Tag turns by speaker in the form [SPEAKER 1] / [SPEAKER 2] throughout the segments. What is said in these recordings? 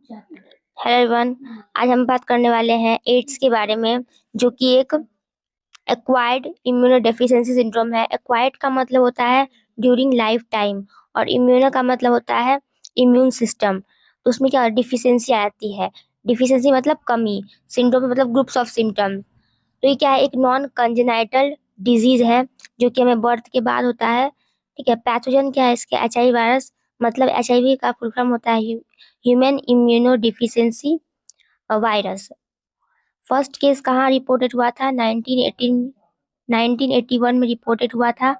[SPEAKER 1] Hello everyone. आज हम बात करने वाले हैं एड्स के बारे में, जो कि एक एक्वायर्ड इम्यूनोडेफिशिएंसी सिंड्रोम है। एक्वायर्ड का मतलब होता है ड्यूरिंग लाइफ टाइम, और इम्यूनो का मतलब होता है इम्यून सिस्टम। तो उसमें क्या डिफिशियंसी आती है। डिफिशियंसी मतलब कमी, सिंड्रोम मतलब ग्रुप्स ऑफ सिम्टम। तो ये क्या है, एक नॉन कंजेनाइटल डिजीज है जो कि हमें बर्थ के बाद होता है। ठीक है। पैथोजन क्या है इसके, HIV वायरस। मतलब HIV का फुल फॉर्म होता है human immuno deficiency virus. First case कहाँ रिपोर्टेड हुआ था? 1981 में रिपोर्टेड हुआ था।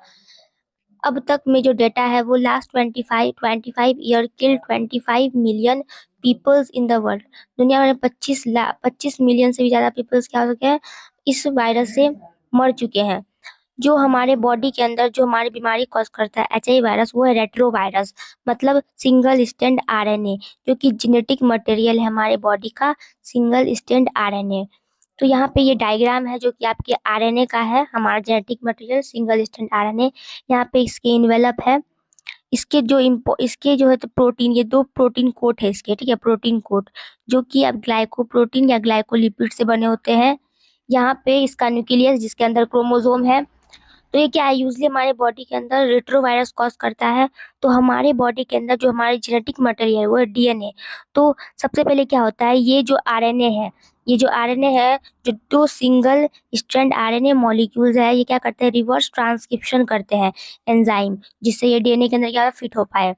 [SPEAKER 1] अब तक में जो डेटा है वो last 25 year kill 25 million peoples in the world. दुनिया भर में 25 मिलियन से भी ज्यादा पीपल्स क्या हो चुके हैं, इस वायरस से मर चुके हैं। जो हमारे बॉडी के अंदर जो हमारी बीमारी कॉज करता है HIV वायरस, वो है रेट्रो वायरस। मतलब सिंगल स्टैंड RNA, जो कि जेनेटिक मटेरियल है हमारे बॉडी का, सिंगल स्टैंड RNA। तो यहाँ पे ये डायग्राम है जो कि आपके RNA का है, हमारा genetic material single stand RNA। यहाँ पे इसके इन्वेलप है। इसके जो है तो प्रोटीन, ये दो प्रोटीन कोट है इसके। ठीक है, प्रोटीन कोट जो कि अब ग्लाइकोप्रोटीन या ग्लाइकोलिपिड से बने होते हैं। यहाँ पे इसका न्यूक्लियस जिसके अंदर क्रोमोसोम है। तो ये क्या है, यूजली हमारे बॉडी के अंदर रेट्रोवायरस कॉज करता है। तो हमारे बॉडी के अंदर जो हमारी जेनेटिक मटेरियल है वो है DNA। तो सबसे पहले क्या होता है, ये जो RNA है, ये जो RNA है, जो दो सिंगल स्ट्रैंड RNA मॉलिक्यूल्स है, ये क्या करते हैं, रिवर्स ट्रांसक्रिप्शन करते हैं एंजाइम, जिससे ये DNA के अंदर क्या फिट हो पाए।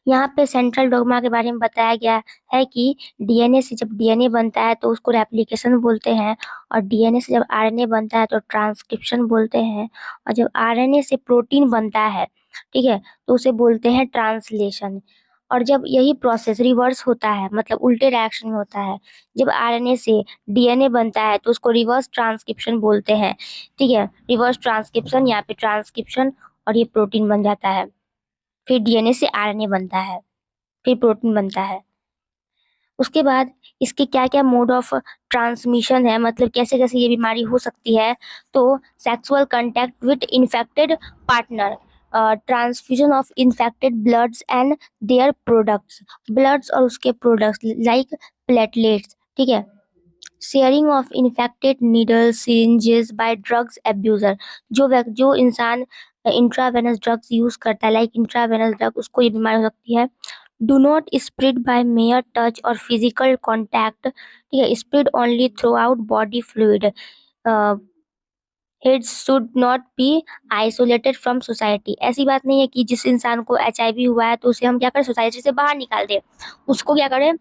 [SPEAKER 1] यहाँ पे सेंट्रल डोग्मा के बारे में बताया गया है कि DNA से जब DNA बनता है तो उसको रेप्लिकेशन बोलते हैं, और DNA से जब RNA बनता है तो ट्रांसक्रिप्शन बोलते हैं, और जब RNA से प्रोटीन बनता है, ठीक है, तो उसे बोलते हैं ट्रांसलेशन। और जब यही प्रोसेस रिवर्स होता है, मतलब उल्टे डायरेक्शन में होता है, जब RNA से DNA बनता है तो उसको रिवर्स ट्रांसक्रिप्शन बोलते हैं। ठीक है, रिवर्स ट्रांसक्रिप्शन, यहाँ पे ट्रांसक्रिप्शन, और ये प्रोटीन बन जाता है। फिर DNA से RNA बनता है, फिर प्रोटीन बनता है। उसके बाद इसके क्या क्या मोड ऑफ ट्रांसमिशन है, मतलब कैसे कैसे ये बीमारी हो सकती है। तो sexual contact with infected partner, transfusion of infected bloods and their products, bloods और उसके प्रोडक्ट्स लाइक प्लेटलेट्स। ठीक है, sharing of infected needles syringes by drugs abuser, जो इंसान इंट्रावेनस ड्रग्स यूज करता है, लाइक इंट्रावेनस ड्रग, उसको ये बीमारी हो सकती है। Do not spread by mayor touch और फिजिकल कॉन्टैक्ट। ठीक है, spread only through out body fluid. It should not be isolated from society. ऐसी बात नहीं है कि जिस इंसान को HIV हुआ है तो उसे हम क्या करें, सोसाइटी से बाहर निकाल दें। उसको क्या करें,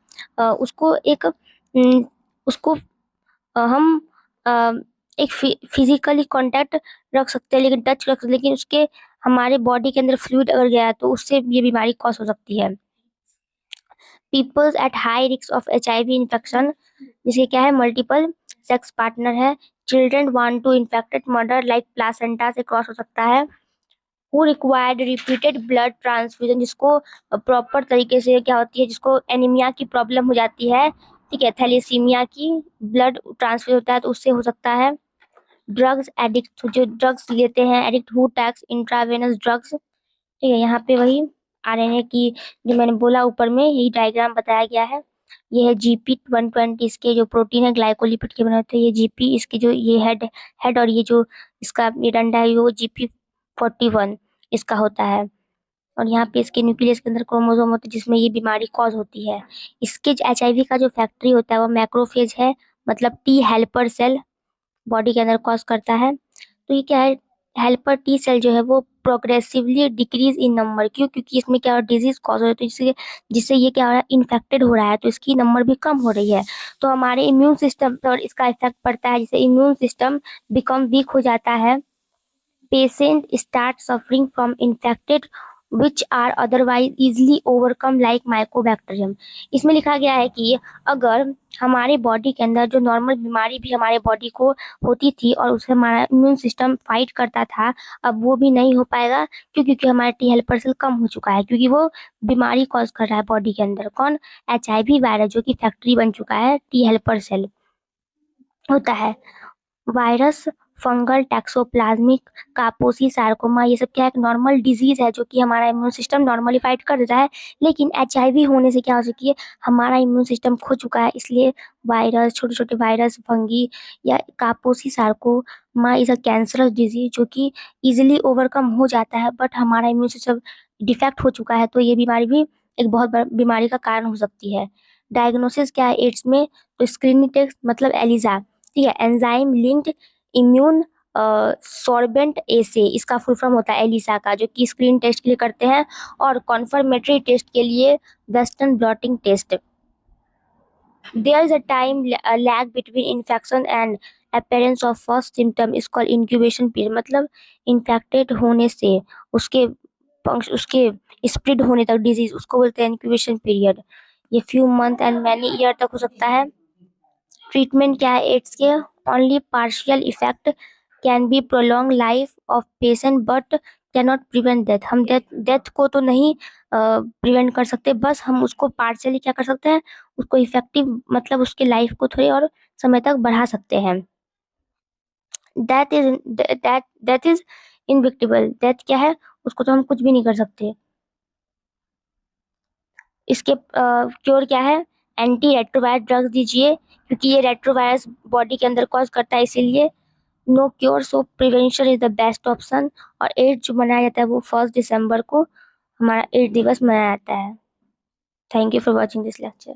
[SPEAKER 1] उसको एक उसको हम अ, एक फिजिकली कांटेक्ट रख सकते हैं, लेकिन टच रख सकते हैं, लेकिन उसके हमारे बॉडी के अंदर फ्लूइड अगर गया तो उससे ये बीमारी कॉज हो सकती है। Peoples at high risk of HIV infection, जिसके क्या है, मल्टीपल सेक्स पार्टनर है। Children want to infected mother like placenta से क्रॉस हो सकता है। Who required repeated blood transfusion, जिसको प्रॉपर तरीके से क्या होती है, जिसको एनीमिया की प्रॉब्लम हो जाती है, ठीक है, थैलेसीमिया की, ब्लड ट्रांसफ्यूज होता है तो उससे हो सकता है। ड्रग्स एडिक्ट, जो ड्रग्स लेते हैं, addict who tax intravenous drugs. ठीक है, यहाँ पे वही RNA की जो मैंने बोला ऊपर में, यही डायग्राम बताया गया है। ये है GP120, इसके जो प्रोटीन है ग्लाइकोलिपिड के बने होते हैं। ये GP, इसके जो ये हेड हेड और ये जो इसका ये डंडा है वो GP41 इसका होता है। और यहाँ पे इसके न्यूक्लियस के अंदर क्रोमोसोम होते हैं जिसमें ये बीमारी कॉज होती है। इसके HIV का जो फैक्ट्री होता है वो मैक्रोफेज है, मतलब T हेल्पर सेल बॉडी के अंदर कॉज करता है। तो ये क्या है, हेल्पर T सेल जो है वो प्रोग्रेसिवली डिक्रीज इन नंबर। क्यों? क्योंकि इसमें क्या डिजीज कॉज हो रही है, तो जिससे जिससे ये क्या हो रहा है, इन्फेक्टेड हो रहा है, तो इसकी नंबर भी कम हो रही है। तो हमारे इम्यून सिस्टम पर इसका इफेक्ट पड़ता है, जिससे इम्यून सिस्टम बिकम वीक हो जाता है। Patient start suffering from infected which are otherwise easily overcome like mycobacterium. इसमें लिखा गया है कि अगर हमारे बॉडी के अंदर जो नॉर्मल बीमारी भी हमारे बॉडी को होती थी और उससे हमारा इम्यून सिस्टम फाइट करता था, अब वो भी नहीं हो पाएगा। क्यों? क्योंकि हमारा T हेल्पर सेल कम हो चुका है, क्योंकि वो बीमारी कॉज कर रहा है बॉडी के अंदर। कौन? HIV वायरस, जो कि फैक्ट्री बन चुका है, T हेल्पर सेल होता है। वायरस फंगल टैक्सोप्लाज्मिक कापोसी सार्कोमा, ये सब क्या है, एक नॉर्मल डिजीज है जो कि हमारा इम्यून सिस्टम नॉर्मली फाइट कर देता है। लेकिन एचआईवी होने से क्या हो चुकी है, हमारा इम्यून सिस्टम खो चुका है, इसलिए वायरस, छोटे छोटे वायरस, फंगी या कापोसी sarcoma is a cancerous disease जो कि इजिली ओवरकम हो जाता है, बट हमारा इम्यून सिस्टम डिफेक्ट हो चुका है, तो ये बीमारी भी एक बहुत बड़ा बीमारी का कारण हो सकती है। डायग्नोसिस क्या है एड्स में, तो स्क्रीनिंग टेस्ट मतलब एलिजा, ठीक है, एंजाइम लिंक्ड इम्यून सॉर्बेंट एसे, इसका फुल फॉर्म होता है एलिसा का, जो कि स्क्रीन टेस्ट के लिए करते हैं, और कॉन्फर्मेटरी टेस्ट के लिए western blotting test. There is a time lag between infection and appearance of first symptom is called incubation period, मतलब इन्फेक्टेड होने से उसके स्प्रेड होने तक डिजीज, उसको बोलते हैं इंक्यूबेशन पीरियड। ये few month and many year तक हो सकता है। ट्रीटमेंट क्या है एड्स के, only partial effect, can be prolong life of patient but can not prevent death. हम डेथ को तो नहीं प्रिवेंट कर सकते, बस हम उसको पार्शियली क्या कर सकते हैं, उसको इफेक्टिव मतलब उसके लाइफ को थोड़े और समय तक बढ़ा सकते हैं। डेथ इज इनविक्टिबल, डेथ क्या है, उसको तो हम कुछ भी नहीं कर सकते। इसके क्योर क्या है, एंटी रेट्रोवायरस ड्रग्स दीजिए, क्योंकि ये रेट्रोवायरस बॉडी के अंदर कॉज करता है, इसीलिए no cure, so prevention is the best option. और एड्स जो मनाया जाता है वो 1 दिसंबर को हमारा एड्स दिवस मनाया जाता है। Thank you for watching this lecture.